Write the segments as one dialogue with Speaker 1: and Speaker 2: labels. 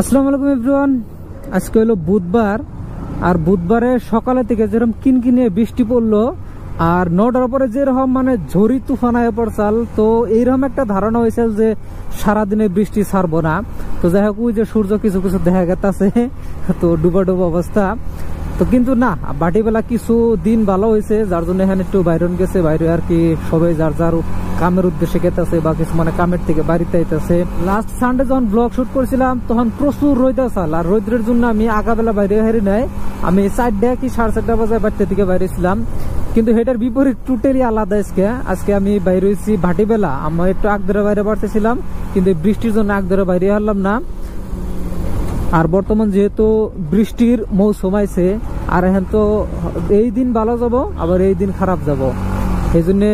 Speaker 1: আসসালামু আলাইকুম এভরিওয়ান। আজকে হলো বুধবার, আর বুধবারে সকালে থেকে যেরকম কিনকিনিয়ে বৃষ্টি পড়লো আর 9টার পরে যেরকম মানে ঝড়ি তুফান আয় পড়ছাল, তো এইরকম একটা ধারণা হয়েছে যে সারাদিনে বৃষ্টি ছাড়বো না। তো যাই হোক, ওই যে সূর্য কিছু কিছু দেখা গেছে, তো ডুবা ডুবা অবস্থা। তো কিন্তু না, বাটিবেলা কিছু দিন ভালো হয়েছে, যার জন্য এখানে একটু বাইরন গেছে, বাইরে আর কি সবাই যার যার কামের উদ্দেশ্যে গেতেছে বা কিছু মানে কামের থেকে বাড়িতে আইতেছে। লাস্ট সানডে যখন ব্লগ শুট করছিলাম তখন প্রচুর রোদ আসল, আর রোদের জন্য আমি আগাবেলা বাইরে হারি নাই, আমি 4টা কি 4:30 বাজে বাড়িতে থেকে বাইরে ছিলাম। কিন্তু এটার বিপরীত টোটালি আলাদা। আজকে আমি বাইরে হয়েছি ভাটিবেলা, আমি একটু আগধরে বাইরে বাড়তেছিলাম, কিন্তু বৃষ্টির জন্য আগধরে বাইরে হারলাম না। আর বর্তমান যেহেতু বৃষ্টির মৌসুম আইছে, আর এখন তো এই দিন ভালো যাব আবার এই দিন খারাপ যাব, এই জন্য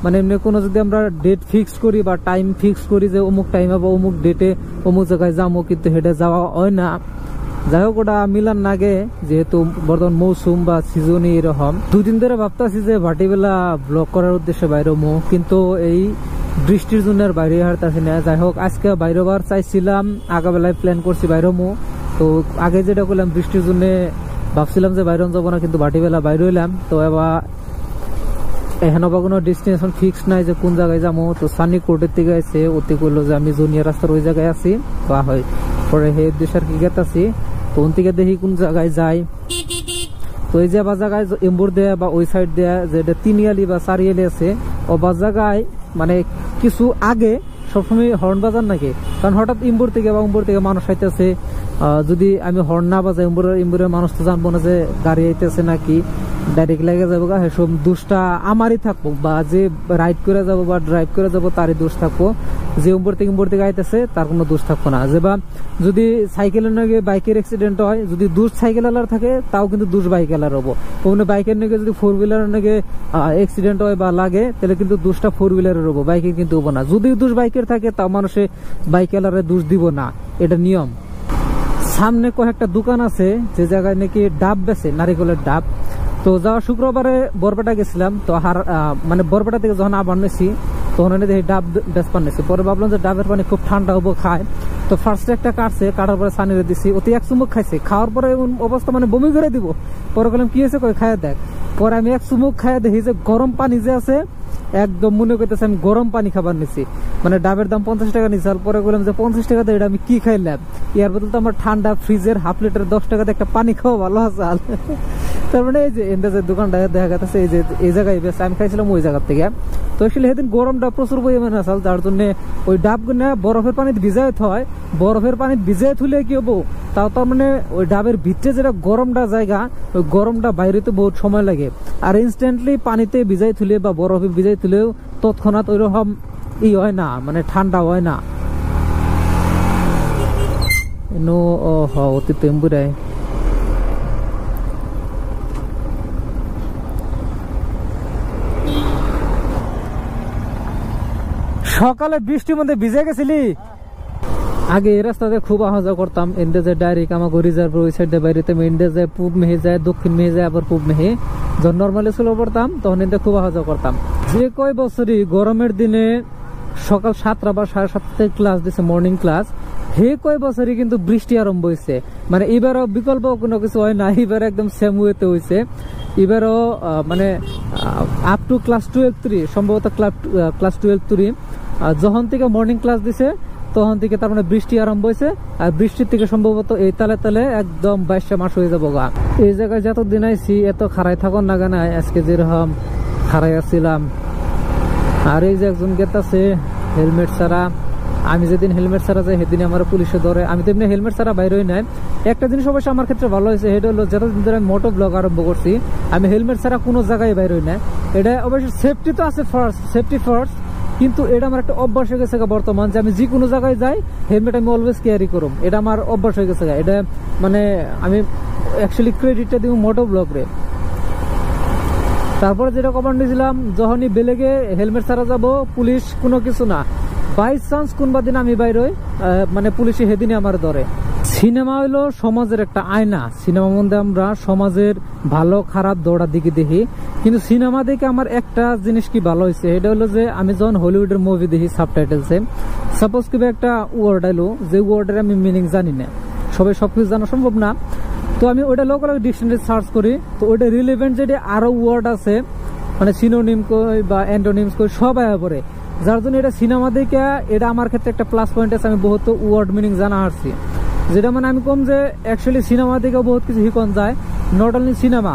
Speaker 1: মানে এমনি কোনো যদি আমরা ডেট ফিক্স করি বা টাইম ফিক্স করি যে অমুক টাইমে বা অমুক ডেটে অমুক জায়গায় যাবো, কিন্তু হেঁটে যাওয়া হয় না। যাই হোক, ওটা মিলান নাগে, যেহেতু বর্তমান মৌসুম বা সিজনই এরকম। 2 দিন ধরে ভাবতেছি যে ভাটিবেলা ব্লগ করার উদ্দেশ্যে বাইরে মো, কিন্তু এই বৃষ্টির জন্য আর বাইরে হারতেছি না। যাই হোক, আজকে বাইরে বার চাইছিলাম, আগাবেলায় প্ল্যান করছি বাইরে মো। তো আগে যেটা করলাম, বৃষ্টির জন্য ভাবছিলাম যে বাইরে যাবো না, কিন্তু ভাটিবেলা বাইরে হইলাম। তো এবার এখানে বা কোনো ডেস্টিনেশন ফিক্স নাই যে কোন জায়গায় যাবো। তো সানি কোর্টের থেকে আছে, ওতে করলো যে আমি জুনিয়র রাস্তার ওই জায়গায় আছি বা হয় পরে হে উদ্দেশ্যে আর কি গেতাছি। তো ওন থেকে দেখি কোন জায়গায় যাই। তো এই যে বা জায়গায় এম্বুর দেয়া বা ওই সাইড দেয়া যেটা 3 বা 4 আছে, ও বা জায়গায় মানে কিছু আগে সবসময় হর্ন বাজার নাকি, কারণ হঠাৎ ইম্বুর থেকে বা উম্বুর থেকে মানুষ আইতেছে, যদি আমি হর্ন না বাজাই ইম্বুরের মানুষ তো জানবো না যে গাড়ি আইতেছে নাকি, ডাইরেক্ট লেগে যাবো। সেসব দোষটা আমারই থাকবো, বা যে রাইড করে যাবো বা ড্রাইভ করে যাবো তারই দোষ থাকবো। যে উম্বর থেকে আইতেছে তার কোনো দোষ থাকবো না। যে বা যদি সাইকেলের নাকি বাইকের অ্যাক্সিডেন্ট হয়, যদি দোষ সাইকেল আলার থাকে তাও কিন্তু দোষ বাইক আলার হবো। কোনো বাইকের নাকি যদি 4 হুইলারের নাকি অ্যাক্সিডেন্ট হয় বা লাগে, তাহলে কিন্তু দোষটা 4 হুইলারের হবো, বাইকের কিন্তু হবো না। যদি দোষ বাইকের থাকে তাও মানুষে বাইক আলারে দোষ দিব না, এটা নিয়ম। সামনে কয়েকটা দোকান আছে যে জায়গায় নাকি ডাব বেছে, নারিকেলের ডাব। তো যাওয়া শুক্রবারে বরপেটা গেছিলাম, তো মানে বরপেটা থেকে যখন আবার নিয়েছি তখন দেখি ডাব বেশ পান নিয়েছি। পরে ভাবলাম যে ডাবের পানি খুব ঠান্ডা হবো, খায়। তো ফার্স্টে একটা কাটছে, কাটার পরে সানিরে দিছি, অতি 1 চুমুক খাইছে, খাওয়ার পরে অবস্থা মানে বমি করে দিব। পরে বললাম কি হয়েছে, কই খাইয়া দেখ। পরে আমি 1 চুমুক খাইয়া দেখি যে গরম পানি যে আছে, একদম মনে করতেছে আমি গরম পানি খাবার নিছি। মানে ডাবের দাম 50 টাকা নিছে, আর পরে বললাম যে 50 টাকাতে এটা আমি কি খাইলাম, ইয়ার বদল তো আমার ঠান্ডা ফ্রিজের হাফ লিটার 10 টাকাতে একটা পানি খাওয়া ভালো আছে। তার মানে এই যে এন্ডাজের দোকানটা দেখা গেছে এই যে এই জায়গায় বেশ, আমি খাইছিলাম ওই জায়গার থেকে। তো আসলে সেদিন গরমটা প্রচুর পরিমাণে আসল, যার জন্য ওই ডাবগুলো বরফের পানিতে ভিজাই হয়। বরফের পানিতে ভিজাই থুলে কি হবো, তাও তার মানে ওই ডাবের ভিতরে যেটা গরমটা জায়গা, ওই গরমটা বাইরে তো বহুত সময় লাগে। আর ইনস্ট্যান্টলি পানিতে ভিজাই থুলে বা বরফে ভিজাই থুলেও তৎক্ষণাৎ ওই রকম হয় না, মানে ঠান্ডা হয় না। অতি তেম্বুরায় সকালে বৃষ্টির মধ্যে ভিজে গেছিলি। আগে এই রাস্তাতে খুব আওয়া যাওয়া করতাম, ইন্ডিয়া ডাইরেক্ট আমাকে রিজার্ভ ওই সাইডে বাইরেতে ইন্ডিয়া যায়, পূব মেহে যায়, দক্ষিণ মেহে যায়, আবার পূব মেহে। যখন নর্মালি স্কুলে পড়তাম তখন ইন্ডিয়া খুব আওয়া যাওয়া করতাম। যে কয় বছরই গরমের দিনে সকাল 7টা বা 7:30 ক্লাস দিছে, মর্নিং ক্লাস, হে কয় বছরই কিন্তু বৃষ্টি আরম্ভ হয়েছে। মানে এবারও বিকল্প কোনো কিছু হয় না, এবার একদম সেম ওয়েতে হয়েছে। এবারও মানে আপ টু ক্লাস 12-3, সম্ভবত ক্লাস 12-3 যখন থেকে মর্নিং ক্লাস দিছে তখন থেকে তার মানে বৃষ্টি আরম্ভ হয়েছে। আর বৃষ্টির থেকে সম্ভবত এই তালে তালে একদম 22 মাস হয়ে যাবো গা। এই জায়গায় যতদিন আইছি এত খারাই থাকুন না গানা, আজকে যেরকম খারাই আসছিলাম। আর এই যে একজন গেতাছে হেলমেট ছাড়া। আমি যেদিন হেলমেট ছাড়া যাই সেদিন আমার পুলিশে ধরে। আমি তো এমনি হেলমেট ছাড়া বাইরে নাই। একটা জিনিস অবশ্যই আমার ক্ষেত্রে ভালো হয়েছে, সেটা হলো যতদিন ধরে আমি মোটো ব্লগ আরম্ভ করছি, আমি হেলমেট ছাড়া কোনো জায়গায় বাইরে না। এটা অবশ্যই সেফটি তো আছে ফার্স্ট, সেফটি ফার্স্ট, কিন্তু এটা আমার একটা অভ্যাস হয়ে গেছে বর্তমান, যে আমি যে কোনো জায়গায় যাই হেলমেট আমি অলওয়েজ ক্যারি করুম। এটা আমার অভ্যাস হয়ে গেছে। এটা মানে আমি অ্যাকচুয়ালি ক্রেডিটটা দিব মোটো ব্লগ রে। তারপরে যেটা কমান্ড দিয়েছিলাম, যখনই বেলেগে হেলমেট ছাড়া যাবো, পুলিশ কোনো কিছু না, বাই চান্স কোনবা দিন আমি বাইরে হই, মানে পুলিশে সেদিনই আমার ধরে। সিনেমা হইলো সমাজের একটা আয়না। সিনেমার মধ্যে আমরা সমাজের ভালো খারাপ দৌড়ার দিকে দেখি, কিন্তু সিনেমা দেখে আমার একটা জিনিস কি ভালো হয়েছে, এটা হলো যে আমি যখন হলিউডের মুভি দেখি সাবটাইটেলসে, সাপোজ কি একটা ওয়ার্ড আইলো, যে ওয়ার্ডের আমি মিনিং জানি না, সবাই সবকিছু জানা সম্ভব না। তো আমি ওইটা লোকাল ডিকশনারি সার্চ করি, তো ওইটা রিলেভেন্ট যেটা আরো ওয়ার্ড আছে মানে সিনোনিম কই বা অ্যান্টোনিমস কই সব আয়া পড়ে, যার জন্য এটা সিনেমা দেখে এটা আমার ক্ষেত্রে একটা প্লাস পয়েন্ট আছে। আমি বহুত ওয়ার্ড মিনিং জানা হারছি, যেটা মানে আমি কম যে অ্যাকচুয়ালি সিনেমা দেখে বহুত কিছু শিখন যায়। Not only cinema,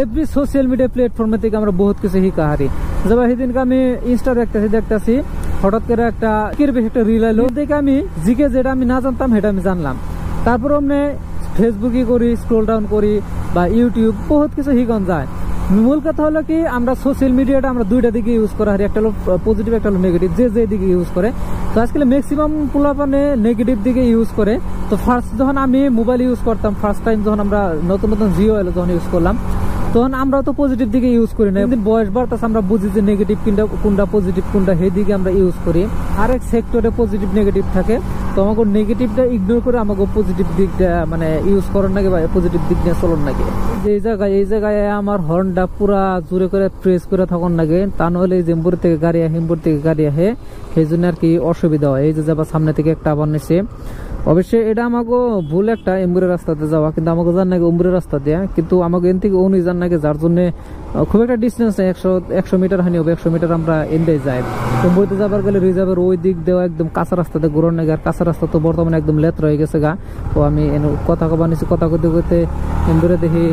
Speaker 1: every social media প্ল্যাটফর্মে থেকে আমরা বহুত কিছু শিখা হারি। যেমন সেদিনকে আমি ইনস্টা দেখতেছি হঠাৎ করে একটা রিল আইলো, দেখে আমি জিকে যেটা আমি না জানতাম সেটা আমি জানলাম। তারপর আমি ফেসবুকে করি, স্ক্রল ডাউন করি বা ইউটিউব, বহুত কিছু শিখন যায়। মূল কথা হলো কি আমরা সোশ্যাল মিডিয়াটা আমরা দুইটা দিকে ইউজ করা হারি, একটা হলো পজিটিভ একটা হলো নেগেটিভ, যে দিকে ইউজ করে। তো আজকাল ম্যাক্সিমাম পোলাপানে নেগেটিভ দিকে ইউজ করে। তো ফার্স্ট যখন আমি মোবাইল ইউজ করতাম, ফার্স্ট টাইম যখন আমরা নতুন নতুন জিও এলো যখন ইউজ করলাম, তখন আমরা তো পজিটিভ দিকে ইউজ করি না। একদিন বয়স বাড়তেছে আমরা বুঝি যে নেগেটিভ কোনটা পজিটিভ কোনটা, সেই দিকে আমরা ইউজ করি। আরেক সেক্টরে পজিটিভ নেগেটিভ থাকে, তো আমাকে নেগেটিভটা ইগনোর করে আমাকে পজিটিভ দিকটা মানে ইউজ করার নাকি বা পজিটিভ দিক নিয়ে চলন নাকি। এই জায়গায় আমার হর্নটা পুরা জোরে করে প্রেস করে থাকুন লাগে, তা নাহলে জেম্বুর থেকে গাড়ি হিম্বুর থেকে গাড়ি আহে, সেই জন্য আর কি অসুবিধা হয়। এই যে যাবার সামনে থেকে একটা আবার নিছে, অবশ্যই এটা আমাকে ভুল একটা এম্বুরের রাস্তাতে যাওয়া, কিন্তু আমাকে জান নাকি উম্বুরের রাস্তা দেয়া, কিন্তু আমাকে এন থেকে উনি জান নাকি, যার জন্য খুব একটা ডিস্টেন্স নেই, 100 মিটার হানি হবে, 100 মিটার আমরা এন্ডে যাই। এম্বুরিতে যাবার গেলে রিজার্ভের ওই দিক দেওয়া একদম কাঁচা রাস্তাতে ঘুরন নাকি, আর কাঁচা রাস্তা তো বর্তমানে একদম লেত্র হয়ে গেছে গা। তো আমি কথা কবা নিছি, কথা করতে করতে এম্বুরে দেখি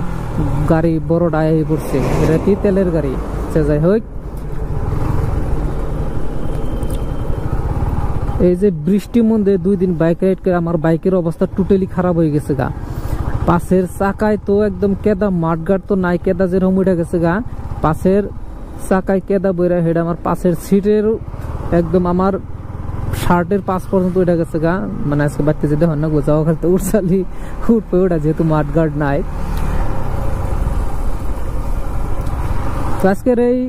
Speaker 1: গাড়ি বড় ডায় পড়ছে, এটা কি তেলের গাড়ি, সে যাই হোক। এই যে বৃষ্টির মধ্যে 2 দিন বাইক রাইড করে আমার বাইকের অবস্থা টোটালি খারাপ হয়ে গেছে গা। পাশের চাকায় তো একদম কেদা, মাঠঘাট তো নাই, কেদা যেরকম উঠে গেছে গা, পাশের চাকায় কেদা বইরা, হেডা আমার পাশের সিটের একদম আমার শার্টের পাশ পর্যন্ত উঠে গেছে গা। মানে আজকে বাড়তে যেতে হয় না, গোজাও খেলতে উঠছালি উঠবে ওটা, যেহেতু মাঠঘাট নাই। তো আজকের এই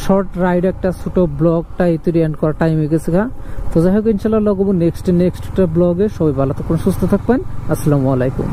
Speaker 1: শর্ট রাইড একটা ছোট ব্লগটা ইতুরি এন্ড করার টাইম হয়ে গেছে গা। তো যাই হোক ইনশাল্লাহ লগবো নেক্সট ব্লগে। সবাই ভালো থাকবেন, সুস্থ থাকবেন। আসসালামু আলাইকুম।